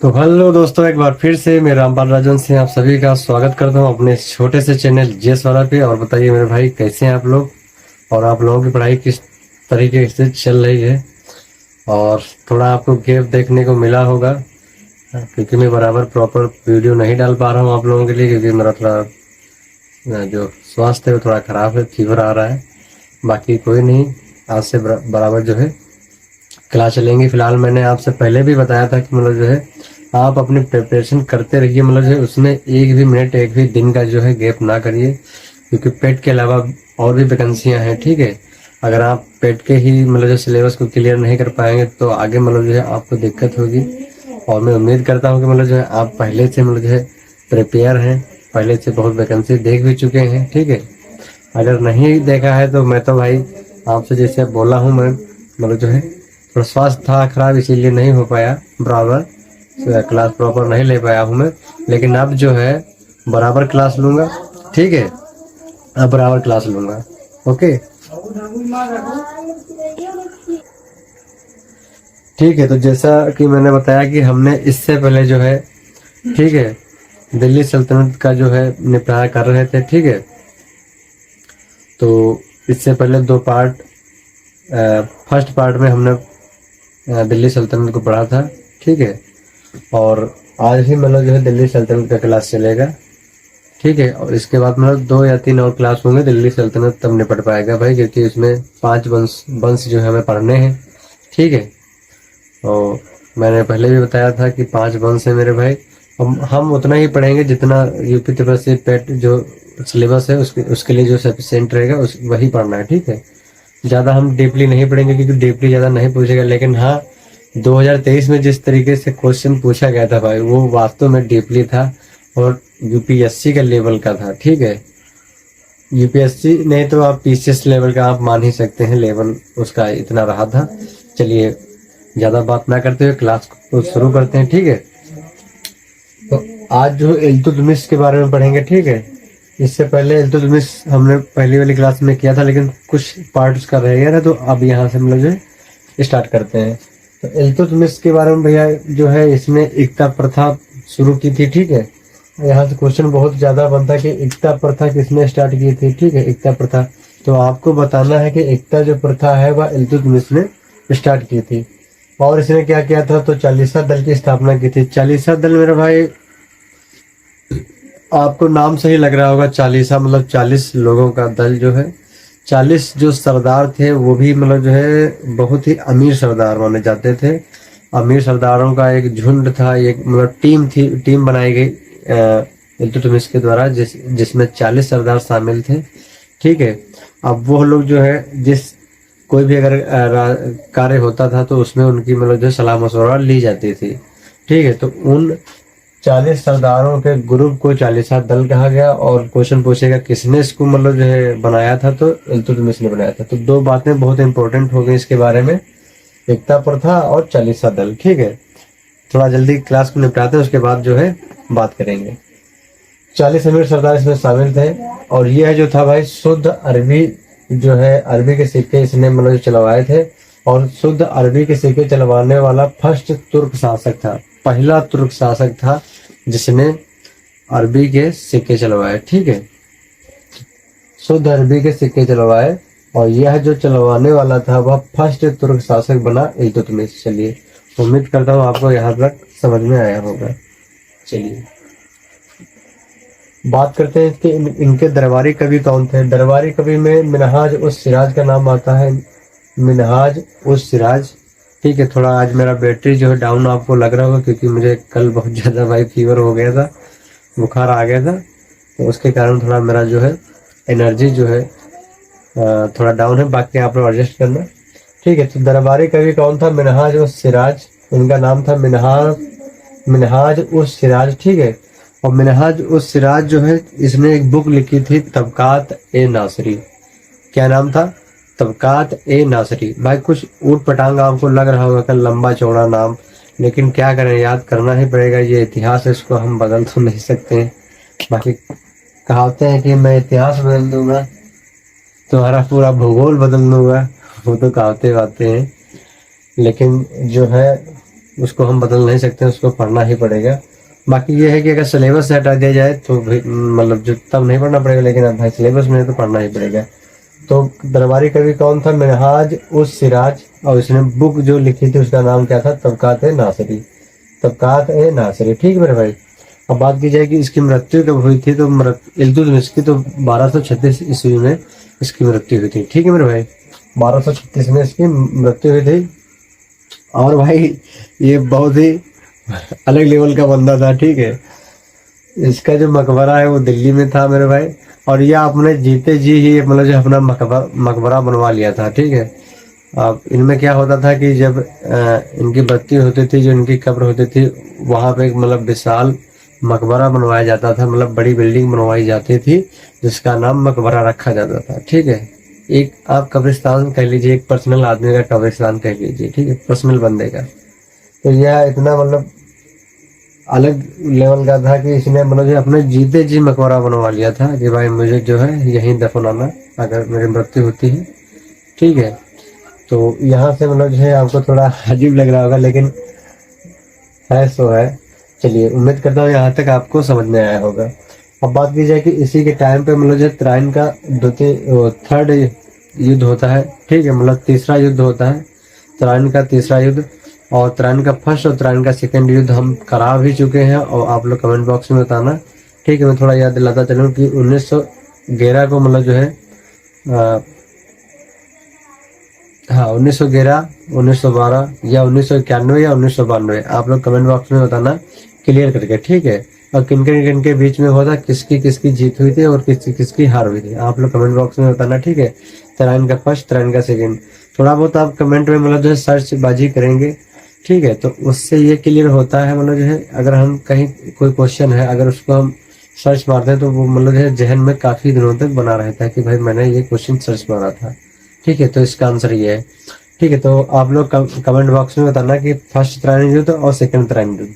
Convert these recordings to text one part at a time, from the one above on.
तो हेलो दोस्तों, एक बार फिर से मैं रामपाल राजन से आप सभी का स्वागत करता हूं अपने इस छोटे से चैनल जेस वाला पे। और बताइए मेरे भाई, कैसे हैं आप लोग और आप लोगों की पढ़ाई किस तरीके से चल रही है। और थोड़ा आपको गैप देखने को मिला होगा क्योंकि मैं बराबर प्रॉपर वीडियो नहीं डाल पा रहा हूं आप लोगों के लिए, क्योंकि मेरा थोड़ा जो स्वास्थ्य है वो थोड़ा ख़राब है, फीवर आ रहा है। बाकी कोई नहीं, आज से बराबर जो है क्लास चलेंगी। फिलहाल मैंने आपसे पहले भी बताया था कि मतलब जो है आप अपनी प्रिपरेशन करते रहिए, मतलब जो है उसमें एक भी मिनट एक भी दिन का जो है गैप ना करिए, क्योंकि पेट के अलावा और भी वैकेंसियां हैं। ठीक है, अगर आप पेट के ही मतलब जो सिलेबस को क्लियर नहीं कर पाएंगे तो आगे मतलब जो है आपको दिक्कत होगी। और मैं उम्मीद करता हूँ कि मतलब जो है आप पहले से मतलब जो है प्रिपेयर हैं, पहले से बहुत वैकेंसी देख भी चुके हैं। ठीक है, अगर नहीं देखा है तो मैं तो भाई आपसे जैसे बोला हूँ, मैं मतलब जो है थोड़ा स्वास्थ्य था खराब, इसीलिए नहीं हो पाया बराबर क्लास प्रॉपर नहीं ले पाया हूँ मैं। लेकिन अब जो है बराबर क्लास लूंगा। ठीक है, अब बराबर क्लास लूंगा। ओके, ठीक है। तो जैसा कि मैंने बताया कि हमने इससे पहले जो है, ठीक है, दिल्ली सल्तनत का जो है निपटारा कर रहे थे। ठीक है, तो इससे पहले दो पार्ट, फर्स्ट पार्ट में हमने दिल्ली सल्तनत को पढ़ा था। ठीक है, और आज ही मतलब जो है दिल्ली सल्तनत का क्लास चलेगा। ठीक है, और इसके बाद मतलब 2 या 3 और क्लास होंगे, दिल्ली सल्तनत तब निपट पाएगा भाई, क्योंकि इसमें 5 वंश वंश जो है हमें पढ़ने हैं। ठीक है, और मैंने पहले भी बताया था कि 5 वंश है मेरे भाई। हम उतना ही पढ़ेंगे जितना यूपी त्रिपल पेट जो सिलेबस है उसके लिए जो सफिशिएंट रहेगा उस वही पढ़ना है। ठीक है, ज़्यादा हम डीपली नहीं पढ़ेंगे क्योंकि डीपली ज़्यादा नहीं पूछेगा। लेकिन हाँ, 2023 में जिस तरीके से क्वेश्चन पूछा गया था भाई, वो वास्तव में डीपली था और यूपीएससी का लेवल का था। ठीक है, यूपीएससी नहीं तो आप पीसीएस लेवल का आप मान ही सकते हैं, लेवल उसका इतना रहा था। चलिए, ज़्यादा बात ना करते हुए क्लास को शुरू करते हैं। ठीक है, तो आज जो इल्तुतमिश के बारे में पढ़ेंगे। ठीक है, इससे पहले इल्तुतमिश हमने पहली वाली क्लास में किया था, लेकिन कुछ पार्ट उसका रह गया था, तो अब यहाँ से हम लोग जो है स्टार्ट करते हैं। तो इल्तुतमिश के बारे में भैया जो है, इसने एकता प्रथा शुरू की थी। ठीक है, यहाँ से क्वेश्चन बहुत ज़्यादा बनता है कि एकता प्रथा किसने स्टार्ट की थी। ठीक है, एकता प्रथा, तो आपको बताना है कि एकता जो प्रथा है वह इल्तुतमिश ने स्टार्ट की थी। और इसने क्या किया था, तो चालीसा दल की स्थापना की थी। चालीसा दल मेरे भाई, आपको नाम से ही लग रहा होगा, चालीसा मतलब 40 लोगों का दल जो है। 40 जो सरदार थे वो भी मतलब जो है बहुत ही अमीर सरदार माने जाते थे। अमीर सरदारों का एक झुंड था, एक मतलब टीम थी, टीम बनाई गई इल्तुतमिश के द्वारा, जिसमें 40 सरदार शामिल थे। ठीक है, अब वो लोग जो है कोई भी अगर कार्य होता था तो उसमें उनकी मतलब जो सलाह मशवरा ली जाती थी। ठीक है, तो उन 40 सरदारों के ग्रुप को चालीसा दल कहा गया। और क्वेश्चन पूछेगा किसने इसको मतलब जो है बनाया था, तो इल्तुतमिश ने बनाया था। तो 2 बातें बहुत इंपॉर्टेंट हो गई इसके बारे में, एकता प्रथा और चालीसा दल। ठीक है, थोड़ा जल्दी क्लास को निपटाते हैं, उसके बाद जो है बात करेंगे। 40 अमीर सरदार इसमें शामिल थे। और यह जो था भाई, शुद्ध अरबी जो है, अरबी के सिक्के इसने मतलब चलवाए थे। और शुद्ध अरबी के सिक्के चलवाने वाला फर्स्ट तुर्क शासक था, पहला तुर्क शासक था जिसने अरबी के सिक्के चलवाए। ठीक है, शुद्ध अरबी के सिक्के चलवाए, और यह जो चलवाने वाला था वह फर्स्ट तुर्क शासक बना इल्तुतमिश। चलिए, उम्मीद करता हूँ आपको यहाँ तक समझ में आया होगा। चलिए बात करते हैं कि इनके दरबारी कवि कौन थे। दरबारी कवि में मिनहाज उस सिराज का नाम आता है, मिनहाज उस सिराज। ठीक है, थोड़ा आज मेरा बैटरी जो है डाउन आपको लग रहा होगा, क्योंकि मुझे कल बहुत ज़्यादा भाई फीवर हो गया था, बुखार आ गया था, तो उसके कारण थोड़ा मेरा जो है एनर्जी जो है थोड़ा डाउन है। बाकी आप लोग एडजस्ट करना। ठीक है, तो दरबारी कवि कौन था, मिनहाज उस सिराज। उनका नाम था मिनहाज उस सिराज। ठीक है, और मिनहाज उस सिराज जो है, इसने एक बुक लिखी थी, तबकात ए नासरी। क्या नाम था, तबकात ए नासरी। भाई कुछ ऊट पटांग आपको लग रहा होगा, कल लंबा चौड़ा नाम, लेकिन क्या करें, याद करना ही पड़ेगा, ये इतिहास है, इसको हम बदल तो नहीं सकते हैं। बाकी कहावते हैं कि मैं इतिहास बदल दूंगा, तुम्हारा पूरा भूगोल बदल दूंगा, वो तो कहावते बातें हैं। लेकिन जो है उसको हम बदल नहीं सकते, उसको पढ़ना ही पड़ेगा। बाकी ये है कि अगर सिलेबस से हटा दिया जाए तो मतलब जो तब नहीं पढ़ना पड़ेगा, लेकिन अब भाई सिलेबस में है तो पढ़ना ही पड़ेगा। तो दरबारी कवि कौन था? मिनहाज उस सिराज, और इसने बुक जो लिखी थी उसका नाम क्या था? तबकात ए नासिरी, तबकात ए नासिरी। ठीक है मेरे भाई। अब बात की जाए कि इसकी मृत्यु कब हुई थी, तो इल्तुतमिश की तो 1236 ईस्वी में इसकी मृत्यु हुई थी। ठीक है मेरे भाई, 1236 में इसकी मृत्यु हुई थी। और भाई ये बहुत ही अलग लेवल का बंदा था। ठीक है, इसका जो मकबरा है वो दिल्ली में था मेरे भाई, और ये आपने जीते जी ही मतलब जो अपना मकबरा बनवा लिया था। ठीक है, अब इनमें क्या होता था कि जब इनकी मृत्यु होती थी, जो इनकी कब्र होती थी, वहां पे एक मतलब विशाल मकबरा बनवाया जाता था, मतलब बड़ी बिल्डिंग बनवाई जाती थी जिसका नाम मकबरा रखा जाता था। ठीक है, एक आप कब्रिस्तान कह लीजिए, एक पर्सनल आदमी का कब्रिस्तान कह लीजिए। ठीक है, पर्सनल बंदे का। तो यह इतना मतलब अलग लेवल का था कि इसने मतलब जो अपने जीते जी मकबरा बनवा लिया था कि भाई मुझे जो है यहीं दफनाना अगर मेरी मृत्यु होती है। ठीक है, तो यहाँ से मतलब जो है आपको थोड़ा अजीब लग रहा होगा, लेकिन है सो है। चलिए, उम्मीद करता हूँ यहाँ तक आपको समझ में आया होगा। अब बात की जाए कि इसी के टाइम पे मतलब जो त्राइन का थर्ड युद्ध होता है। ठीक है, मतलब तीसरा युद्ध होता है, त्राइन का तीसरा युद्ध। और त्राइन का फर्स्ट और त्राइन का सेकंड युद्ध हम करा भी चुके हैं, और आप लोग कमेंट बॉक्स में बताना। ठीक है, मैं थोड़ा याद दिलाता चलूँ कि 1911 को मतलब जो है 1911, 1912 या 1991 या 1992, आप लोग कमेंट बॉक्स में बताना क्लियर करके। ठीक है, और किन किन के बीच में होता, किसकी किसकी जीत हुई थी और किसकी किसकी हार हुई थी, आप लोग कमेंट बॉक्स में बताना। ठीक है, त्राइन का फर्स्ट, त्राइन का सेकंड, थोड़ा बहुत आप कमेंट में मतलब जो है सर्च बाजी करेंगे। ठीक है, तो उससे ये क्लियर होता है मतलब जो है अगर हम कहीं कोई क्वेश्चन है, अगर उसको हम सर्च मारते हैं तो वो मतलब जो है जहन में काफी दिनों तक बना रहता है कि भाई मैंने ये क्वेश्चन सर्च मारा था। ठीक है, तो इसका आंसर ये है। ठीक है, तो आप लोग कमेंट बॉक्स में बताना कि फर्स्ट त्राइन युद्ध और सेकंड त्राइन युद्ध।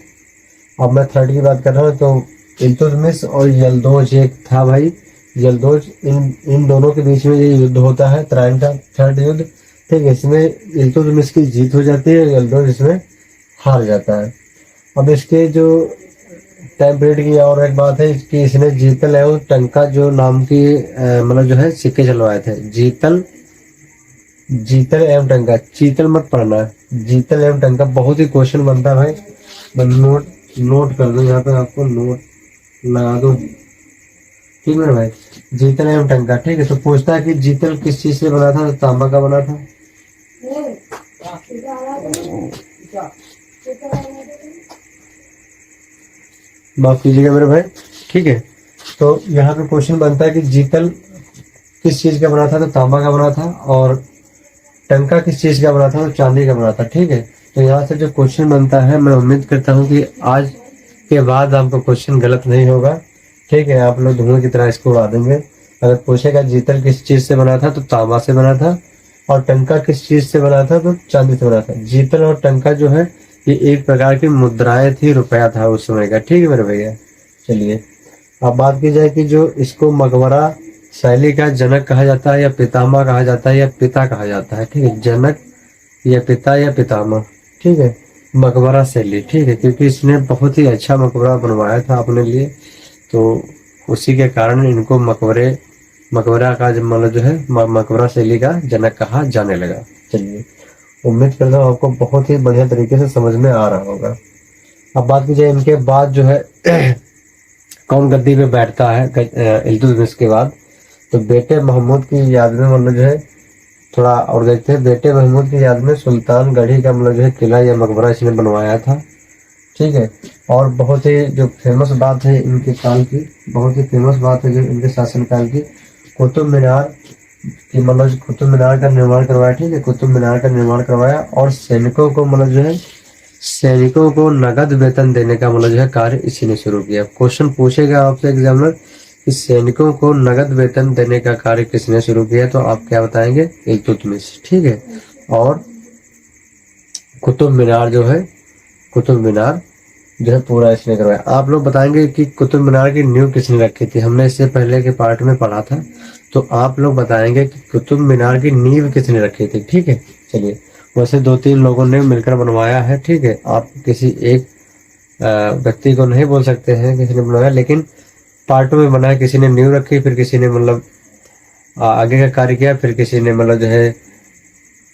अब मैं थर्ड की बात कर रहा हूँ, तो इल्तुतमिश और यल्दोज एक था भाई, यल्दोज, इन दोनों के बीच में ये युद्ध होता है, त्राइन का थर्ड युद्ध। ठीक है, इसमें इल्तुतमिश की जीत हो जाती है, यल्दोज इसमें हार जाता है। अब इसके जो टाइम पीरियड की और एक बात है कि इसने जीतल एवं टंका जो नाम की मतलब जो है सिक्के चलवाए थे। जीतल एवं टंका, चीतल मत पढ़ना, जीतल एवं टंका बहुत ही क्वेश्चन बनता है भाई। मैं नोट कर दो, यहाँ पे आपको नोट लगा दो। ठीक है भाई, जीतल एवं टंका। ठीक है, तो पूछता है कि जीतल किस चीज से बना था? तो तांबा का बना था। माफ कीजिएगा मेरे भाई। ठीक है, तो यहाँ पे क्वेश्चन बनता है कि जीतल किस चीज का बना था? तो तांबा का बना था। और टंका किस चीज का बना था? तो चांदी का बना था। ठीक है, तो यहाँ से जो क्वेश्चन बनता है, मैं उम्मीद करता हूँ कि आज के बाद आपको क्वेश्चन गलत नहीं होगा। ठीक है, आप लोग धुआं की तरह इसको उड़ा देंगे। अगर पूछेगा जीतल किस चीज से बना था? तो तांबा से बना था। और टंका किस चीज से बना था? तो चांदी से बना था। जीतल और टंका जो है ये एक प्रकार की मुद्राएं थी, रुपया था उस समय का। ठीक है मेरे भैया। चलिए, अब बात की जाए कि जो इसको मकबरा शैली का जनक कहा जाता है, या पितामह कहा जाता है, या पिता कहा जाता है। ठीक है, जनक या पिता या पितामह। ठीक है, मकबरा शैली। ठीक है, क्योंकि इसने बहुत ही अच्छा मकबरा बनवाया था अपने लिए, तो उसी के कारण इनको मकबरा का मतलब जो है मकबरा शैली का जनक कहा जाने लगा। चलिए, उम्मीद करता हूँ आपको बहुत ही बढ़िया तरीके से समझ में आ रहा होगा। अब बात की जाए इनके बाद जो है कौन गद्दी पे बैठता है इल्तुतमिश के बाद, तो बेटे महमूद की याद में मतलब जो है थोड़ा और देखते हैं। बेटे महमूद की याद में सुल्तान गढ़ी का मतलब जो है किला या मकबरा इसने बनवाया था। ठीक है, और बहुत ही जो फेमस बात है इनके काल की, बहुत ही फेमस बात है जो इनके शासन काल की, कुतुब मीनार की मतलब कुतुब मीनार का निर्माण करवाया। ठीक है, कुतुब मीनार का निर्माण करवाया, और सैनिकों को मतलब जो है सैनिकों को नगद वेतन देने का मतलब जो है कार्य इसी ने शुरू किया। क्वेश्चन पूछेगा आपसे एग्जामिनर कि सैनिकों को नगद वेतन देने का कार्य किसने शुरू किया, तो आप क्या बताएंगे? इल्तुतमिश। ठीक है, और कुतुब मीनार जो है, कुतुब मीनार जो है पूरा इसने करवाया। आप लोग बताएंगे कि कुतुब मीनार की नींव किसने रखी थी? हमने इससे पहले के पार्ट में पढ़ा था, तो आप लोग बताएंगे कि कुतुब मीनार की नींव किसने रखी थी। ठीक है, चलिए, वैसे 2-3 लोगों ने मिलकर बनवाया है, ठीक है। आप किसी एक व्यक्ति को नहीं बोल सकते हैं किसी ने बनवाया, लेकिन पार्टों में बना है। किसी ने नींव रखी, फिर किसी ने मतलब आगे का कार्य किया, फिर किसी ने मतलब जो है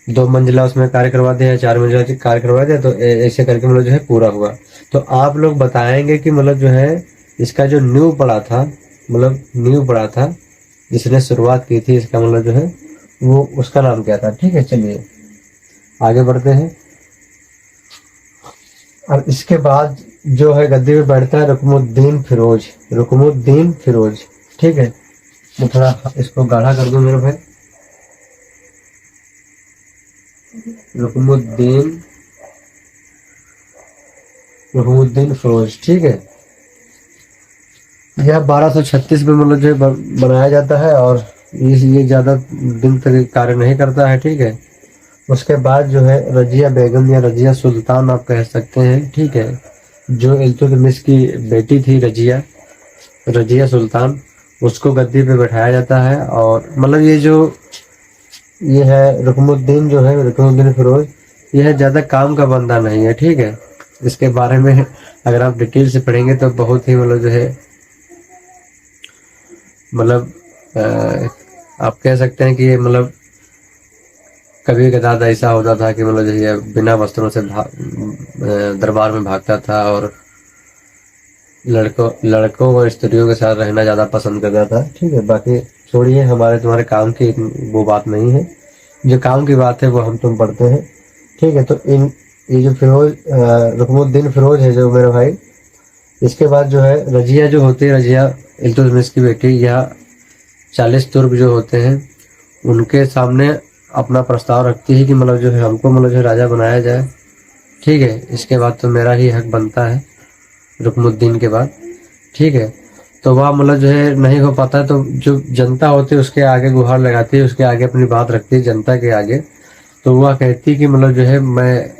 2 मंजिला उसमें कार्य करवा दिया, 4 मंजिला कार्य करवा दिया, तो ऐसे करके मतलब जो है पूरा हुआ। तो आप लोग बताएंगे कि मतलब जो है इसका जो नींव पड़ा था, मतलब नींव पड़ा था जिसने शुरुआत की थी इसका, मतलब जो है वो उसका नाम क्या था, ठीक है। चलिए आगे बढ़ते हैं। अब इसके बाद जो है गद्दी पे बैठता है रुकमुद्दीन फिरोज, रुकमुद्दीन फिरोज, ठीक है। मैं थोड़ा इसको गाढ़ा कर दूं मेरे भाई। रुकमुद्दीन, रुकमुद्दीन फिरोज, ठीक है। यह 1236 में मतलब जो बनाया जाता है और ये ज्यादा दिन तक कार्य नहीं करता है, ठीक है। उसके बाद जो है रजिया बेगम या रजिया सुल्तान आप कह सकते हैं, ठीक है, जो इल्तुतमिश की बेटी थी रजिया, रजिया सुल्तान, उसको गद्दी पे बैठाया जाता है। और मतलब ये है रुकमुद्दीन, जो है रुकमुद्दीन फिरोज, यह ज्यादा काम का बंदा नहीं है, ठीक है। इसके बारे में अगर आप डिटेल से पढ़ेंगे तो बहुत ही मतलब जो है मतलब आप कह सकते हैं कि ये मतलब कभी कदार ऐसा होता था कि मतलब ये बिना वस्त्रों से दरबार में भागता था और लड़कों और स्त्रियों के साथ रहना ज्यादा पसंद करता था, ठीक है। बाकी छोड़िए, हमारे तुम्हारे काम की वो बात नहीं है, जो काम की बात है वो हम तुम पढ़ते हैं, ठीक है। तो ये जो फिरोज रुकमुद्दीन फिरोज है जो मेरे भाई, इसके बाद जो है रजिया जो होती है, रजिया इल्तुतमिश की बेटी, या 40 तुर्क जो होते हैं उनके सामने अपना प्रस्ताव रखती है कि मतलब जो है हमको मतलब जो राजा बनाया जाए, ठीक है। इसके बाद तो मेरा ही हक बनता है रुकमुद्दीन के बाद, ठीक है। तो वह मतलब जो है नहीं हो पाता, तो जो जनता होती है उसके आगे गुहार लगाती है, उसके आगे अपनी बात रखती है जनता के आगे। तो वह कहती कि मतलब जो है मैं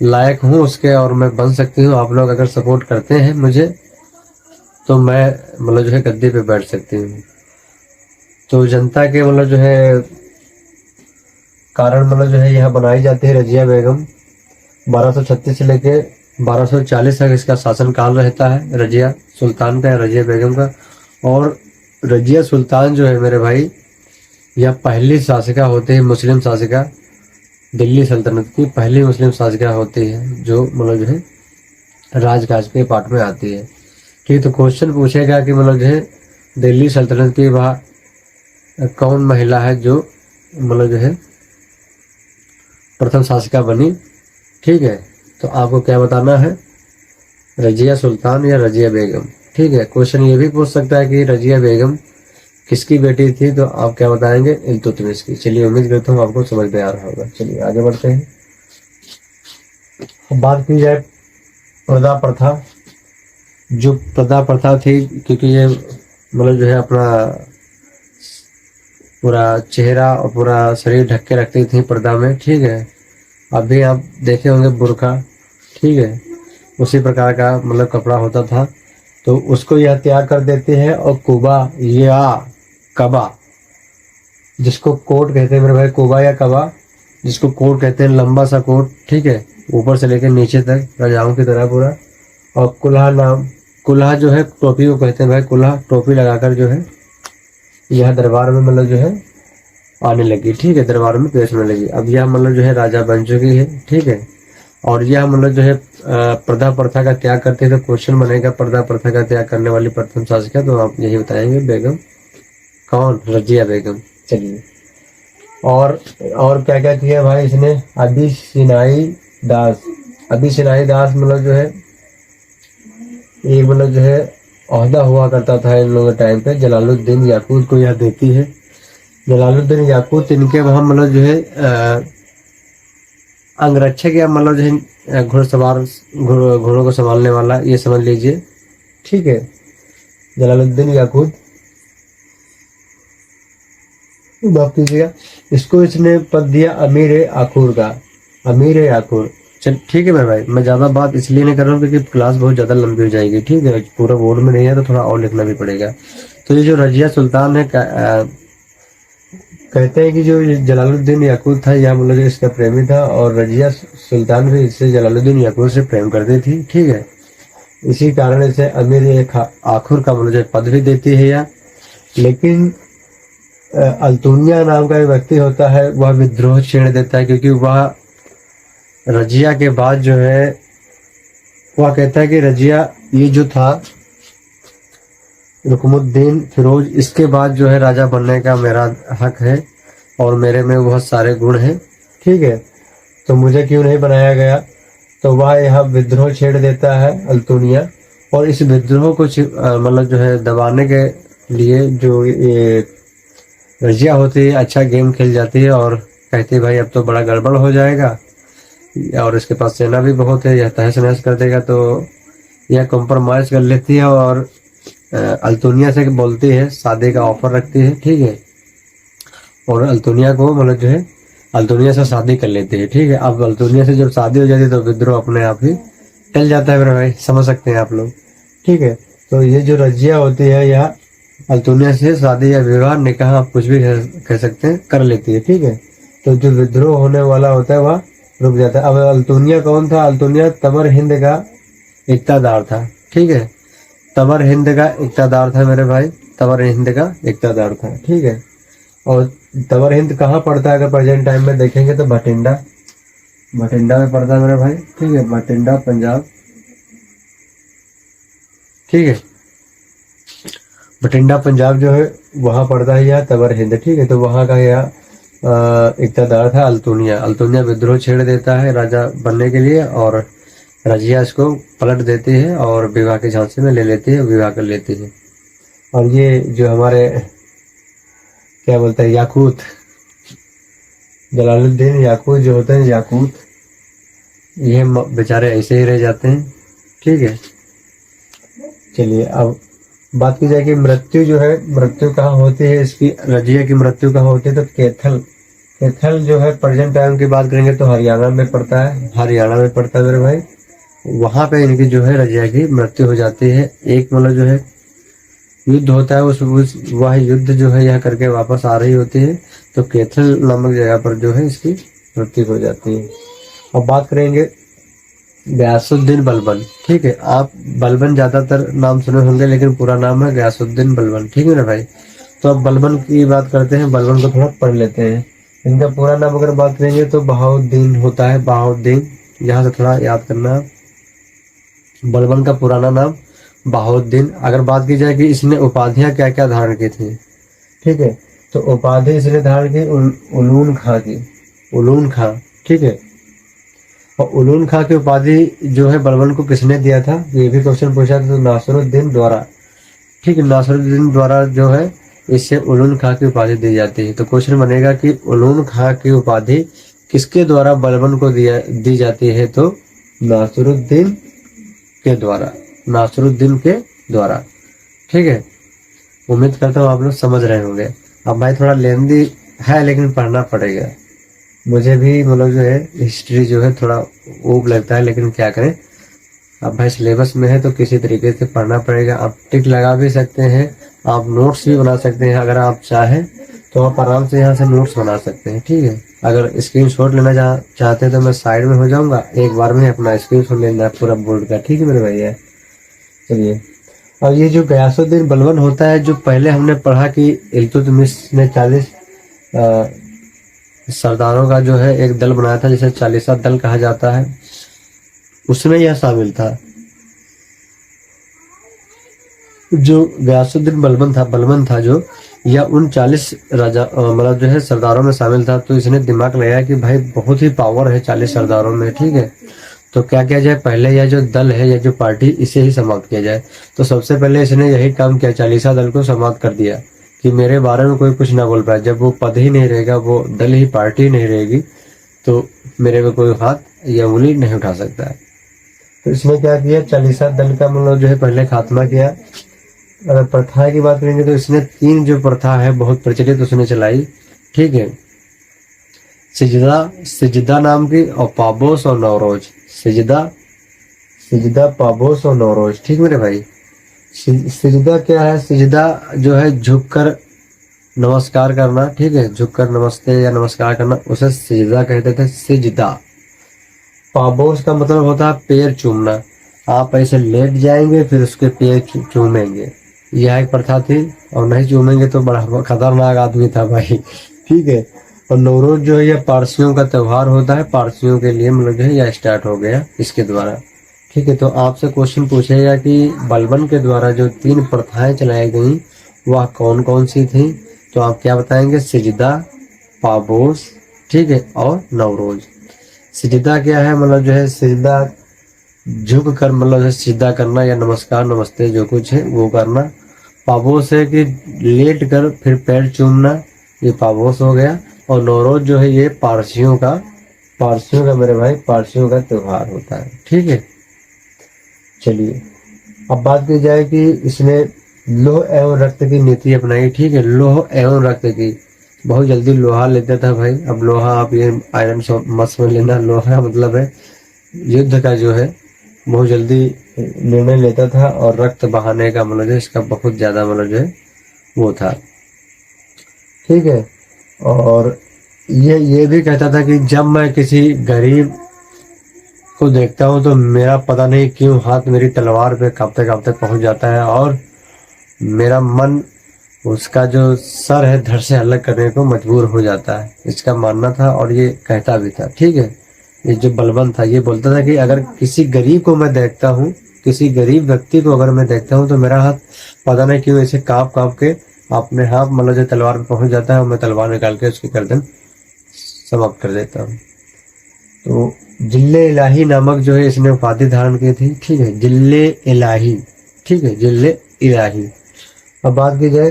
लायक हूँ उसके और मैं बन सकती हूँ, आप लोग अगर सपोर्ट करते हैं मुझे तो मैं मतलब जो है गद्दी पे बैठ सकती हूँ। तो जनता के मतलब जो है कारण मतलब जो है यह बनाई जाती है रजिया बेगम। 1236 से लेके 1240 तक इसका शासन काल रहता है रजिया सुल्तान का, रजिया बेगम का। और रजिया सुल्तान जो है मेरे भाई, यह पहली शासिका होती है, मुस्लिम शासिका, दिल्ली सल्तनत की पहली मुस्लिम शासिका होती है जो मतलब जो है राजकाज के पार्ट में आती है, ठीक। तो क्वेश्चन पूछेगा कि मतलब जो है दिल्ली सल्तनत की वह कौन महिला है जो मतलब जो है प्रथम शासिका बनी, ठीक है। तो आपको क्या बताना है, रजिया सुल्तान या रजिया बेगम, ठीक है। क्वेश्चन ये भी पूछ सकता है कि रजिया बेगम किसकी बेटी थी, तो आप क्या बताएंगे, इल्तुतमिश की। चलिए उम्मीद करता हूँ आपको समझ में आ रहा होगा। चलिए आगे बढ़ते हैं। बात की जाए प्रदा प्रथा, जो प्रदा प्रथा थी, क्योंकि ये मतलब जो है अपना पूरा चेहरा और पूरा शरीर ढक के रखती थी पर्दा में, ठीक है। अभी आप देखे होंगे बुर्का, ठीक है, उसी प्रकार का मतलब कपड़ा होता था। तो उसको यह त्याग कर देते हैं और कुबा या कबा, जिसको कोट कहते हैं मेरे भाई, कुबा या कबा, जिसको कोट कहते हैं, लंबा सा कोट, ठीक है, ऊपर से लेकर नीचे तक रजाओं की तरह पूरा। और कुल्हा नाम, कुल्हा जो है टोपी को कहते हैं भाई, कुल्हा टोपी लगाकर जो है यह दरबार में मतलब जो है आने लगी, ठीक है, दरबार में पेश होने लगी। अब यह मतलब जो है राजा बन चुकी है, ठीक है। और यह मतलब जो है प्रथा प्रथा का त्याग करते हैं। तो क्वेश्चन बनेगा प्रथा प्रथा का त्याग करने वाली प्रथम शासिका, तो आप यही बताएंगे बेगम कौन, रजिया बेगम। चलिए और क्या क्या किया भाई इसने, अभिसिनाई दास, अभिसिनाई दास मतलब जो है एक मतलब जो है ओहदा हुआ करता था इन लोगों के टाइम पे, जलालुद्दीन याकूत को यह देती है। जलालुद्दीन याकूत इनके वहां मतलब जो है अंगरक्षक या मतलब जो है घुड़सवार, घोड़ों को संभालने वाला, ये समझ लीजिए, ठीक है। जलालुद्दीन याकूत, माफ कीजिएगा, इसको इसने पद दिया अमीर आखूर का, अमीर आखूर। चल ठीक है मेरे भाई, मैं ज्यादा बात इसलिए नहीं कर रहा हूँ क्योंकि क्लास बहुत ज्यादा लंबी हो जाएगी, ठीक है। पूरा बोर्ड में नहीं है तो थोड़ा और लिखना भी पड़ेगा। तो ये जो रजिया सुल्तान है कहते हैं कि जो जलालुद्दीन याकूत था, या मतलब जो इसका प्रेमी था, और रजिया सुल्तान भी इससे जलालुद्दीन याकूत से प्रेम करती थी, ठीक है। इसी कारण इसे अमीर एक आखुर का मतलब पद भी देती है या। लेकिन अल्तुनिया नाम का एक व्यक्ति होता है, वह विद्रोह छेड़ देता है, क्योंकि वह रजिया के बाद जो है, वह कहता है कि रजिया ये जो था रुकमुद्दीन फिरोज, इसके बाद जो है राजा बनने का मेरा हक है और मेरे में बहुत सारे गुण हैं, ठीक है, तो मुझे क्यों नहीं बनाया गया। तो वह यह विद्रोह छेड़ देता है अल्तुनिया, और इस विद्रोह को मतलब जो है दबाने के लिए जो ये रजिया होती है अच्छा गेम खेल जाती है और कहती है भाई अब तो बड़ा गड़बड़ हो जाएगा और इसके पास सेना भी बहुत है, यह तहस नहस कर देगा। तो यह कॉम्प्रोमाइज कर लेती है और अल्तुनिया से बोलती है, शादी का ऑफर रखती है, ठीक है, और अल्तुनिया को मतलब जो है अल्तुनिया से शादी कर लेती है, ठीक है। अब अल्तुनिया से जब शादी हो जाती है तो विद्रोह अपने आप ही टल जाता है मेरे भाई, समझ सकते हैं आप लोग, ठीक है। तो ये जो रजिया होती है यह अल्तुनिया से शादी या विवाह निकाह आप कुछ भी कह सकते हैं कर लेती है, ठीक है। तो जो विद्रोह होने वाला होता है वह रुक जाता है। अब अल्तुनिया कौन था? अल्तुनिया तमर हिंद का इक्तादार था, ठीक है, तमर हिंद का इक्तादार था मेरे भाई, तमर हिंद का इक्तादार था, ठीक है। और तमर हिंद कहाँ पड़ता है? अगर प्रेजेंट टाइम में देखेंगे तो भटिंडा, भटिंडा में पड़ता है मेरे भाई, ठीक है, भटिंडा पंजाब, ठीक है, भटिंडा पंजाब जो है वहां पड़ता है यह तमर हिंद, ठीक है। तो वहां का यह इक्तादार था अल्तुनिया। अल्तुनिया विद्रोह छेड़ देता है राजा बनने के लिए और रजिया इसको पलट देती है और विवाह के झांसे में ले लेती है, विवाह कर लेती है। और ये जो हमारे क्या बोलते हैं याकूत, जलालुद्दीन याकूत जो होते हैं, याकूत ये बेचारे ऐसे ही रह जाते हैं, ठीक है। चलिए अब बात की जाए कि मृत्यु जो है, मृत्यु कहाँ होती है इसकी, रजिया की मृत्यु कहाँ होती है? तो कैथल, कैथल जो है प्रेजेंट टाइम की बात करेंगे तो हरियाणा में पड़ता है, हरियाणा में पड़ता है मेरे भाई। वहां पे इनकी जो है रजिया की मृत्यु हो जाती है। एक मतलब जो है युद्ध होता है, उस वह युद्ध जो है यह करके वापस आ रही होती है, तो कैथल नामक जगह पर जो है इसकी मृत्यु हो जाती है। अब बात करेंगे गयासुद्दीन बलबन, ठीक है। आप बलबन ज्यादातर नाम सुने होंगे लेकिन पूरा नाम है गयासुद्दीन बलबन, ठीक है ना भाई। तो अब बलबन की बात करते हैं, बलबन को थोड़ा पढ़ लेते हैं। इनका पूरा नाम अगर बात करेंगे तो बहाउद्दीन होता है, बहाउद्दीन, यहाँ से थोड़ा याद करना। बलबन का पुराना नाम बहाउद्दीन। अगर बात की जाए कि इसने उपाधियां क्या क्या धारण की थी, ठीक है, तो उपाधि इसने धारण की उलून खां की, उलून खां, ठीक है। और उलून खां की उपाधि जो है बलबन को किसने दिया था, ये भी क्वेश्चन पूछा था, तो नासिरुद्दीन द्वारा, ठीक है, नासिरुद्दीन द्वारा जो है इससे उलून खां की उपाधि दी जाती है। तो क्वेश्चन बनेगा कि उलून खां की उपाधि किसके द्वारा बलबन को दी जाती है? तो नासिरुद्दीन के द्वारा, नासिरुद्दीन के द्वारा, ठीक है। उम्मीद करता हूँ आप लोग समझ रहे होंगे। अब भाई थोड़ा लेंदी है लेकिन पढ़ना पड़ेगा, मुझे भी मतलब जो है हिस्ट्री जो है थोड़ा ऊब लगता है, लेकिन क्या करें, अब भाई सिलेबस में है तो किसी तरीके से पढ़ना पड़ेगा। आप टिक लगा भी सकते हैं, आप नोट्स भी बना सकते हैं, अगर आप चाहें तो आप आराम से यहाँ से नोट्स बना सकते हैं, ठीक है। अगर स्क्रीनशॉट लेना चाहते हैं तो मैं साइड में हो जाऊंगा, एक बार में अपना स्क्रीनशॉट लेना है पूरा बोर्ड का, ठीक है मेरे भैया। चलिए अब ये जो गयासुद्दीन बलबन होता है, जो पहले हमने पढ़ा कि इल्तुतमिश ने 40 सरदारों का जो है एक दल बनाया था, जिसे 40 दल कहा जाता है, उसमें यह शामिल था। जो गयासुद्दीन बलबन था जो, या उन 40 राजा मतलब जो है सरदारों में शामिल था। तो इसने दिमाग लगाया कि भाई बहुत ही पावर है 40 सरदारों में, ठीक है, तो क्या किया जाए, पहले यह जो दल है या जो पार्टी, इसे ही समाप्त किया जाए। तो सबसे पहले इसने यही काम किया, 40 दल को समाप्त कर दिया कि मेरे बारे में कोई कुछ ना बोल पाए। जब वो पद ही नहीं रहेगा, वो दल ही पार्टी नहीं रहेगी, तो मेरे में कोई हाथ या उंगली नहीं उठा सकता है। तो इसने क्या किया, 40 दल का मतलब जो है पहले खात्मा किया। अगर प्रथा की बात करेंगे तो इसने 3 जो प्रथा है बहुत प्रचलित उसने चलाई, ठीक है, सिजदा नाम की, और पाबोस और नौरोज, सिजदा पाबोस और नौरोज, ठीक मेरे भाई। सिजदा क्या है? सिजदा जो है झुककर नमस्कार करना, ठीक है, झुककर नमस्ते या नमस्कार करना, उसे सिजदा कहते थे, सिजदा। पाबोस का मतलब होता है पैर चूमना। आप ऐसे लेट जाएंगे फिर उसके पैर चूमेंगे, यह एक प्रथा थी। और नहीं चूमेंगे तो बड़ा खतरनाक आदमी था भाई, ठीक है। और नवरोज जो है यह पारसियों का त्योहार होता है, पारसियों के लिए मतलब जो है यह स्टार्ट हो गया इसके द्वारा, ठीक है। तो आपसे क्वेश्चन पूछेगा कि बलबन के द्वारा जो 3 प्रथाएं चलाई गई वह कौन कौन सी थी, तो आप क्या बताएंगे? सिजदा, पाबोस, ठीक है, और नवरोज। सिजदा क्या है? मतलब जो है सिजदा झुक कर, मतलब है सीधा करना या नमस्कार नमस्ते जो कुछ है वो करना। पाबोस है कि लेट कर फिर पैर चूमना, ये पाबोस हो गया। और नौरोज जो है ये पारसियों का मेरे भाई, पारसियों का त्योहार होता है, ठीक है। चलिए अब बात की जाए कि इसने लोह एवं रक्त की नीति अपनाई, ठीक है। लोह एवं रक्त की, बहुत जल्दी लोहा लेता था भाई। अब लोहा आप ये आयरन मत समझ लेना, लोहा मतलब है युद्ध का जो है बहुत जल्दी निर्णय लेता था। और रक्त बहाने का मतलब जो इसका बहुत ज्यादा मतलब जो है वो था, ठीक है। और ये भी कहता था कि जब मैं किसी गरीब को देखता हूँ तो मेरा पता नहीं क्यों हाथ मेरी तलवार पे कांपते कांपते पहुंच जाता है, और मेरा मन उसका जो सर है धड़ से अलग करने को मजबूर हो जाता है, इसका मानना था। और ये कहता भी था, ठीक है। ये जो बलबन था ये बोलता था कि अगर किसी गरीब को मैं देखता हूँ, किसी गरीब व्यक्ति को अगर मैं देखता हूँ तो मेरा हाथ पता नहीं क्यों ऐसे कांप कांप के अपने हाथ मतलब जो तलवार पे पहुंच जाता है, और मैं तलवार निकाल के उसकी गर्दन समाप्त कर देता हूँ। तो जिल्ले इलाही नामक जो है इसने उपाधि धारण की थी, ठीक है, जिल्ले इलाही, ठीक है, जिल्ले इलाही। अब बात की जाए,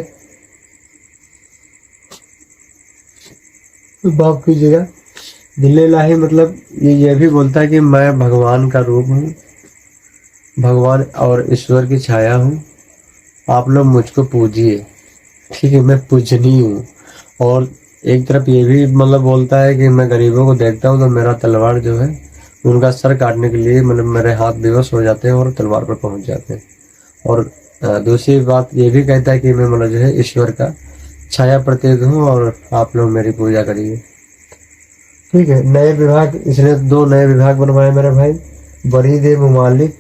माफ कीजिएगा, जिल्ले इलाही मतलब ये भी बोलता है कि मैं भगवान का रूप हूँ, भगवान और ईश्वर की छाया हूँ, आप लोग मुझको पूजिए, ठीक है, मैं पूजनीय हूँ। और एक तरफ ये भी मतलब बोलता है कि मैं गरीबों को देखता हूँ तो मेरा तलवार जो है उनका सर काटने के लिए मतलब मेरे हाथ विवश हो जाते हैं और तलवार पर पहुंच जाते हैं। और दूसरी बात ये भी कहता है कि मैं मतलब जो है ईश्वर का छाया प्रतीक हूँ और आप लोग मेरी पूजा करिए, ठीक है। नए विभाग, इसने 2 नए विभाग बनवाए मेरे भाई। बरीद ए मुमालिक,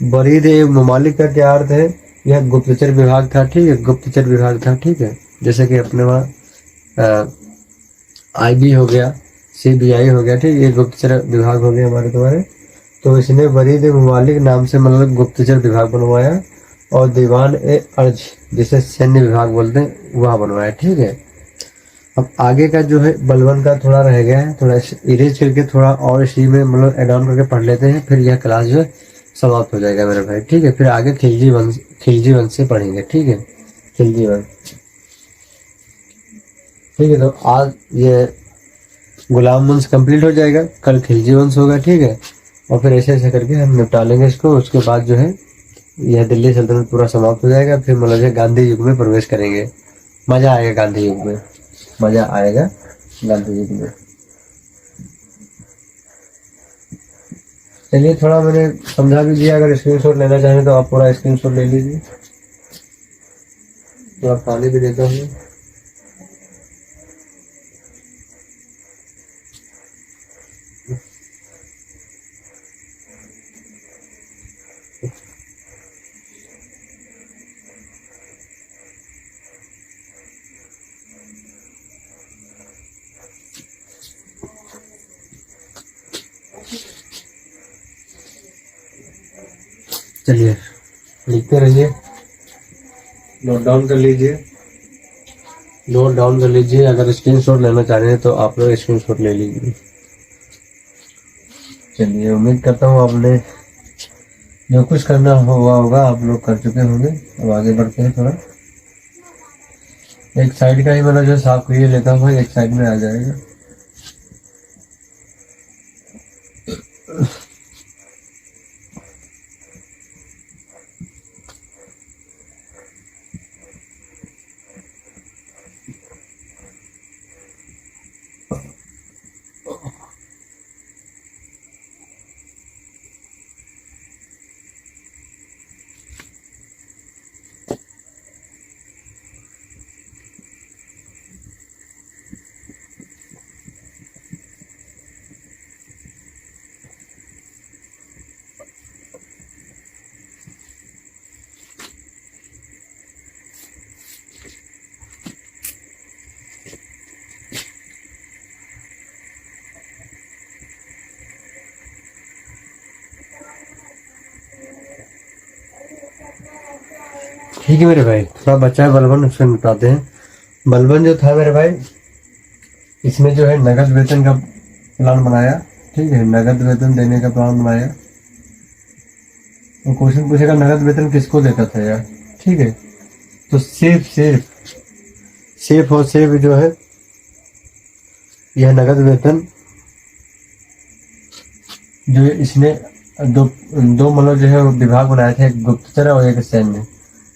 बरीद ए मुमालिक का क्या अर्थ है? यह गुप्तचर विभाग था, ठीक है, गुप्तचर विभाग था, ठीक है। जैसे कि अपने वहाँ IB हो गया, CBI हो गया, ठीक, ये गुप्तचर विभाग हो गया हमारे तुम्हारे। तो इसने वरीद ए मुमालिक नाम से मतलब गुप्तचर विभाग बनवाया। और दीवान ए अर्ज, जिसे सैन्य विभाग बोलते हैं, वह बनवाया, ठीक है। अब आगे का जो है बलवन का थोड़ा रह गया है, थोड़ा इरेज करके थोड़ा और इसी में मतलब एड ऑन करके पढ़ लेते हैं, फिर यह क्लास जो है समाप्त हो जाएगा मेरे भाई, ठीक है। फिर आगे खिलजी वंश से पढ़ेंगे, ठीक है, खिलजी वंश, ठीक है। तो आज ये गुलाम वंश कंप्लीट हो जाएगा, कल खिलजी वंश होगा, ठीक है। और फिर ऐसे ऐसे करके हम निपटा लेंगे इसको। उसके बाद जो है यह दिल्ली सल्तनत पूरा समाप्त हो जाएगा, फिर मतलब जो गांधी युग में प्रवेश करेंगे। मजा आएगा गांधी युग में, मजा आएगा गांधी युग में। चलिए थोड़ा मैंने समझा भी दिया, अगर स्क्रीनशॉट लेना चाहें तो आप पूरा स्क्रीनशॉट ले लीजिए। तो आप पानी भी देता हूँ। चलिए लिखते रहिए, नोट डाउन कर लीजिए, नोट डाउन कर लीजिए। अगर स्क्रीनशॉट लेना चाह रहे हैं तो आप लोग स्क्रीनशॉट ले लीजिए। चलिए उम्मीद करता हूँ आपने जो कुछ करना हुआ होगा आप लोग कर चुके होंगे। अब आगे बढ़ते हैं, थोड़ा एक साइड का ही मतलब जो साफ करिए लेता हूँ, एक साइड में आ जाएगा। ठीक है मेरे भाई, थोड़ा बच्चा है बलबन, उससे निपटाते हैं। बलबन जो था मेरे भाई, इसमें जो है नगद वेतन का प्लान बनाया। ठीक है, नगद वेतन देने का प्लान बनाया। तो क्वेश्चन पूछेगा नगद वेतन किसको देता था यार। ठीक है, तो सिर्फ और सिर्फ जो है यह नगद वेतन जो इसने दो दो मतलब जो है विभाग बनाए थे, एक गुप्तचर और एक सैन्य।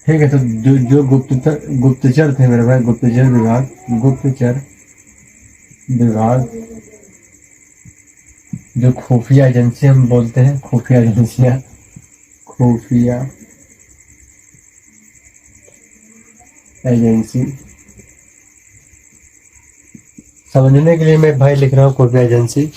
ठीक है, तो जो गुप्तचर थे मेरे भाई, गुप्तचर विभाग जो खुफिया एजेंसी हम बोलते हैं, खुफिया एजेंसी समझने के लिए मैं भाई लिख रहा हूँ खुफिया एजेंसी,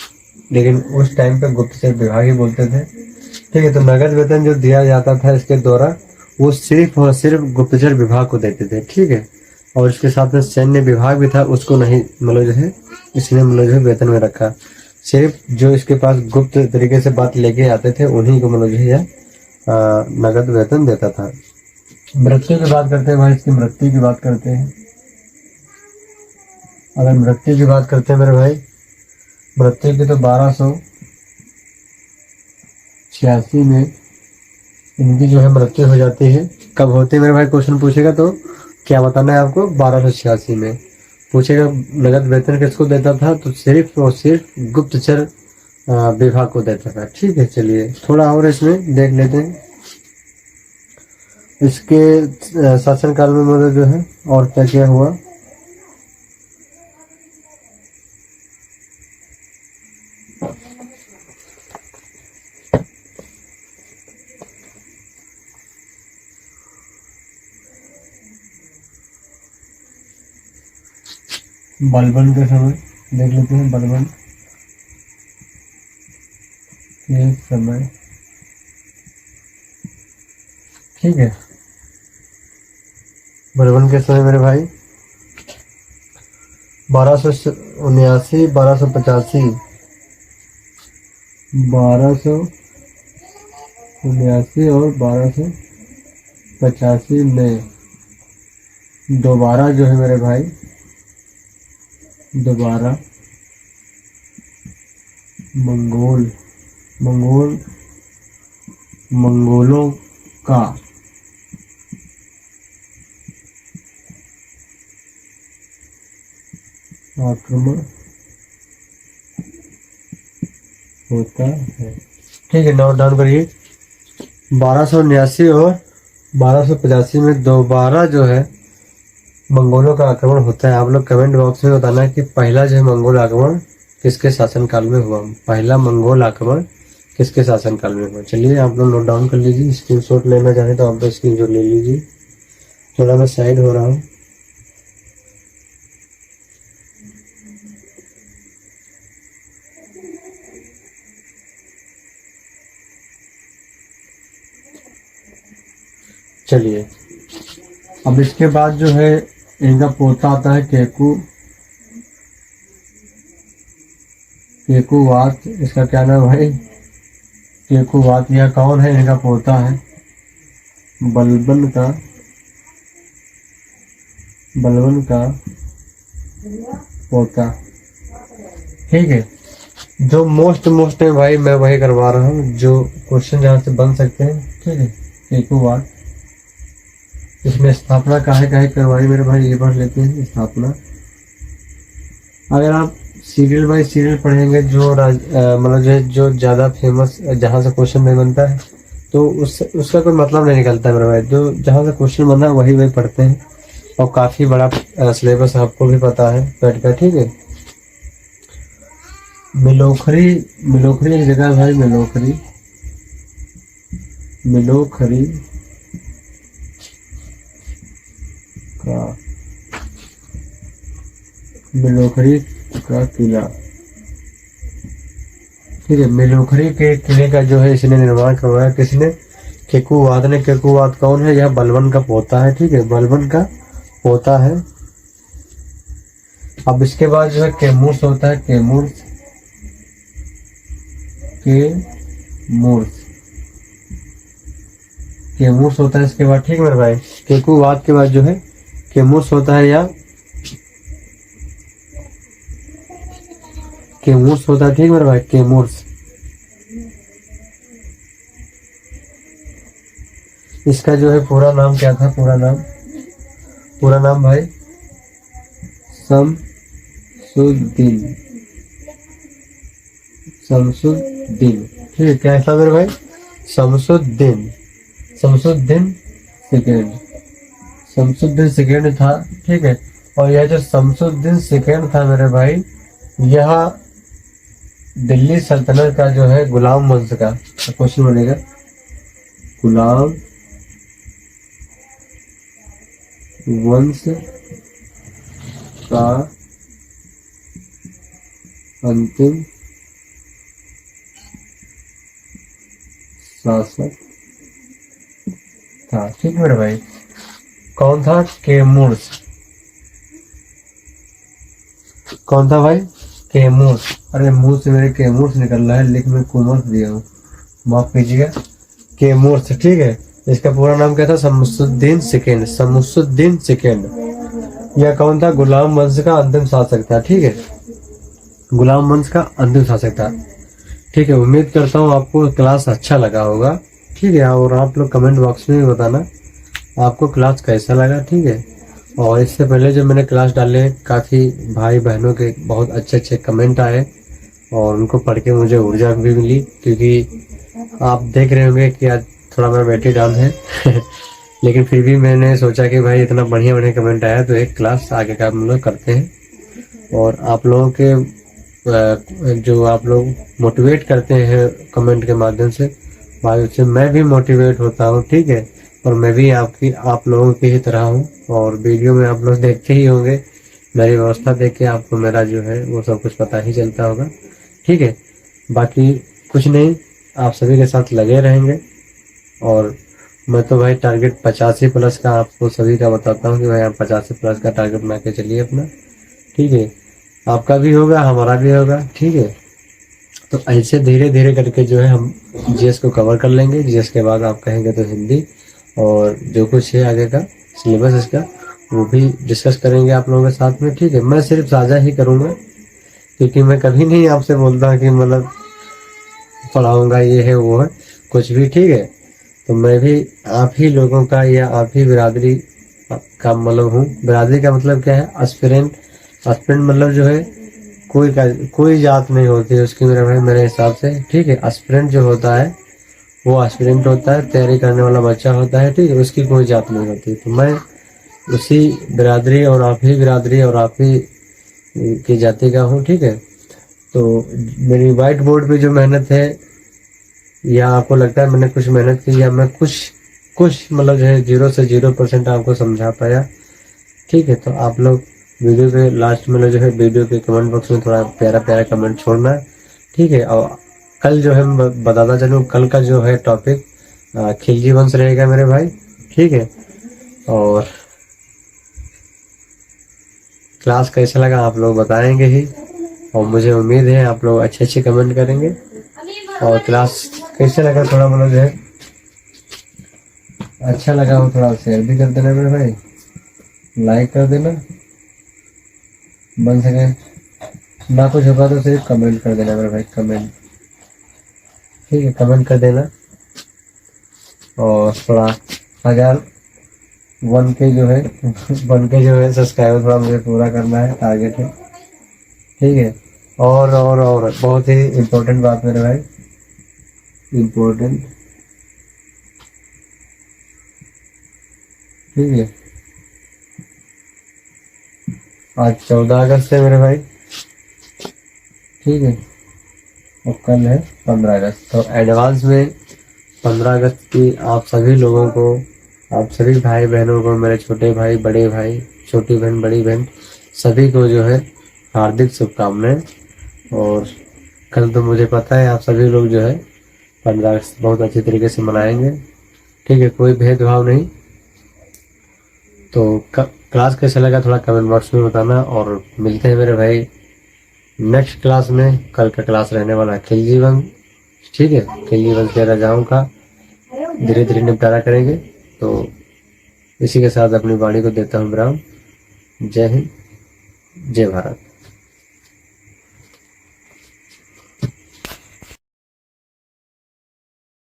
लेकिन उस टाइम पे गुप्तचर विभाग ही बोलते थे। ठीक है, तो नगद वेतन जो दिया जाता था इसके द्वारा, वो सिर्फ और सिर्फ गुप्तचर विभाग को देते थे। ठीक है, और इसके साथ में सैन्य विभाग भी था, उसको नहीं मतलब जो है इसने मतलब जो है वेतन में रखा। सिर्फ जो इसके पास गुप्त तरीके से बात लेके आते थे उन्हीं को मतलब जो है नगद वेतन देता था। मृत्यु की बात करते हैं भाई, इसकी मृत्यु की बात करते हैं। अगर मृत्यु की बात करते हैं मेरे भाई, मृत्यु की तो 1286 में इनकी जो है मृत्यु हो जाती है। कब होती है मेरे भाई, क्वेश्चन पूछेगा तो क्या बताना है आपको, 1286 में पूछेगा नगद वेतन किसको देता था, तो सिर्फ और सिर्फ गुप्तचर विभाग को देता था। ठीक है, चलिए थोड़ा और इसमें देख लेते हैं इसके शासनकाल में मतलब जो है और क्या क्या हुआ। बलबन के समय देख लेते हैं, बलबन के समय। ठीक है, बलबन के समय मेरे भाई 1279 1285 1279 और 1285 में दोबारा जो है मेरे भाई, दोबारा मंगोलों का आक्रमण होता है। ठीक है, नोट डाउन करिए। 1279 और 1285 में दोबारा जो है मंगोलों का आक्रमण होता है। आप लोग कमेंट बॉक्स में बताना कि पहला जो है मंगोल आक्रमण किसके शासनकाल में हुआ, पहला मंगोल आक्रमण किसके शासनकाल में हुआ। चलिए आप लोग नोट डाउन कर लीजिए, स्क्रीनशॉट लेना चाहें तो आप लोग स्क्रीनशॉट ले लीजिए। थोड़ा मैं साइड हो रहा हूँ। चलिए, अब इसके बाद जो है इनका पोता आता है केकुवात। इसका क्या नाम भाई, केकुवात। यह कौन है, इनका पोता है, बलबन का पोता। ठीक है, जो मोस्ट है भाई मैं वही करवा रहा हूँ, जो क्वेश्चन जहाँ से बन सकते हैं। ठीक है, केकुवात। इसमें स्थापना काहे करवाई मेरे भाई, ये पढ़ लेते हैं स्थापना। अगर आप सीरियल बाय सीरियल पढ़ेंगे जो मतलब जो ज्यादा फेमस जहाँ से क्वेश्चन नहीं बनता है तो उसका कोई मतलब नहीं निकलता है मेरे भाई। जो जहाँ से क्वेश्चन बना है वही पढ़ते हैं, और काफी बड़ा सिलेबस आपको भी पता है बैठ का। ठीक है, मिलोखरी एक जगह है भाई, मिलोखरी का किला। ठीक है, मिलोखरी के किले का जो है इसने निर्माण करवाया किसने, केकुवात ने। केकुवात कौन है, यह बलबन का पोता है। ठीक है, बलबन का पोता है। अब इसके बाद जो है केमूर्स होता है, केमूर्स होता है इसके बाद। ठीक है मेरे भाई, केकुवाद के बाद जो है केमूर्स होता है, या केमूर्स होता है, ठीक मेरे भाई, केमूर्स। इसका जो है पूरा नाम क्या था, पूरा नाम भाई शमसुद्दीन, ठीक है। क्या था मेरे भाई, शमसुद्दीन सेकेंड था, ठीक है। और यह जो शमसुद्दीन सेकेंड था मेरे भाई, यह दिल्ली सल्तनत का जो है गुलाम वंश का क्वेश्चन बनेगा, गुलाम वंश का अंतिम शासक था, ठीक मेरे भाई। कौन था, केमूर्स। कौन था भाई, केमूर्स। अरे मुंह से मेरे केमूर्स निकल रहा है, लेकिन मैं कुमर्स दिया हूँ, माफ कीजिएगा। केमूर्स, ठीक है। इसका पूरा नाम क्या था, शमसुद्दीन सेकेंड। यह कौन था, गुलाम वंश का अंतिम शासक था, ठीक है, गुलाम वंश का अंतिम शासक था, ठीक है। उम्मीद करता हूँ आपको क्लास अच्छा लगा होगा, ठीक है। और आप लोग कमेंट बॉक्स में भी बताना आपको क्लास कैसा लगा, ठीक है। और इससे पहले जो मैंने क्लास डाले, काफ़ी भाई बहनों के बहुत अच्छे कमेंट आए और उनको पढ़ के मुझे ऊर्जा भी मिली, क्योंकि आप देख रहे होंगे कि आज थोड़ा मेरा बैटरी डाउन है लेकिन फिर भी मैंने सोचा कि भाई इतना बढ़िया कमेंट आया तो एक क्लास आगे का हम लोग करते हैं। और आप लोगों के जो आप लोग मोटिवेट करते हैं कमेंट के माध्यम से, भाई उससे मैं भी मोटिवेट होता हूँ, ठीक है। और मैं भी आप लोगों की ही तरह हूँ, और वीडियो में आप लोग देखते ही होंगे, मेरी व्यवस्था देख के आपको मेरा जो है वो सब कुछ पता ही चलता होगा, ठीक है। बाकी कुछ नहीं, आप सभी के साथ लगे रहेंगे। और मैं तो भाई टारगेट 85+ का आपको सभी का बताता हूँ कि भाई आप 85+ का टारगेट बना के चलिए अपना, ठीक है। आपका भी होगा, हमारा भी होगा, ठीक है। तो ऐसे धीरे धीरे करके जो है हम जीएस को कवर कर लेंगे। जीएस के बाद आप कहेंगे तो हिंदी, और जो कुछ है आगे का सिलेबस इसका वो भी डिस्कस करेंगे आप लोगों के साथ में, ठीक है। मैं सिर्फ साझा ही करूँगा, क्योंकि मैं कभी नहीं आपसे बोलता कि मतलब पढ़ाऊँगा ये है वो है कुछ भी, ठीक है। तो मैं भी आप ही लोगों का या आप ही बिरादरी का मतलब हूँ। बिरादरी का मतलब क्या है, एस्पिरेंट मतलब जो है कोई जात नहीं होती है उसकी मेरे भाई, मेरे हिसाब से, ठीक है। एस्पिरेंट जो होता है वो एस्पिरेंट होता है, तैयारी करने वाला बच्चा होता है, ठीक है, उसकी कोई जात नहीं होती। तो मैं उसी बिरादरी और आप ही बिरादरी और आप ही की जाति का हूँ, ठीक है। तो मेरी वाइट बोर्ड पे जो मेहनत है, या आपको लगता है मैंने कुछ मेहनत की, या मैं कुछ मतलब जो है 0 से 0% आपको समझा पाया, ठीक है। तो आप लोग वीडियो के लास्ट में जो है वीडियो के कमेंट बॉक्स में थोड़ा प्यारा कमेंट छोड़ना, ठीक है। और कल जो है मैं बताता चलूँ, कल का जो है टॉपिक खिलजी वंश रहेगा मेरे भाई, ठीक है। और क्लास कैसा लगा आप लोग बताएंगे ही, और मुझे उम्मीद है आप लोग अच्छे कमेंट करेंगे। और क्लास कैसे लगा थोड़ा मतलब जो है अच्छा लगा हो थोड़ा शेयर भी कर देना मेरे भाई, लाइक कर देना, बन सके ना कुछ होगा तो सिर्फ कमेंट कर देना मेरे भाई, कमेंट, ठीक है, कमेंट कर देना। और थोड़ा अगर 1K जो है 1K जो है सब्सक्राइबर थोड़ा मुझे पूरा करना है, टारगेट है, ठीक है। और बहुत ही इम्पोर्टेंट बात मेरे भाई, इम्पोर्टेंट, ठीक है। आज 14 अगस्त है मेरे भाई, ठीक है, और कल है 15 अगस्त। तो एडवांस में 15 अगस्त की आप सभी लोगों को, आप सभी भाई बहनों को, मेरे छोटे भाई, बड़े भाई, छोटी बहन, बड़ी बहन, सभी को जो है हार्दिक शुभकामनाएं। और कल तो मुझे पता है आप सभी लोग जो है 15 अगस्त बहुत अच्छी तरीके से मनाएंगे, ठीक है, कोई भेदभाव नहीं। तो क्लास कैसा लगा थोड़ा कमेंट बॉक्स में बताना, और मिलते हैं मेरे भाई नेक्स्ट क्लास में। कल का क्लास रहने वाला है खिलजी वंश, ठीक है, खिलजी वंश के राजाओं का धीरे धीरे निपटारा करेंगे। तो इसी के साथ अपनी वाणी को देता हूँ विराम। जय हिंद, जय भारत।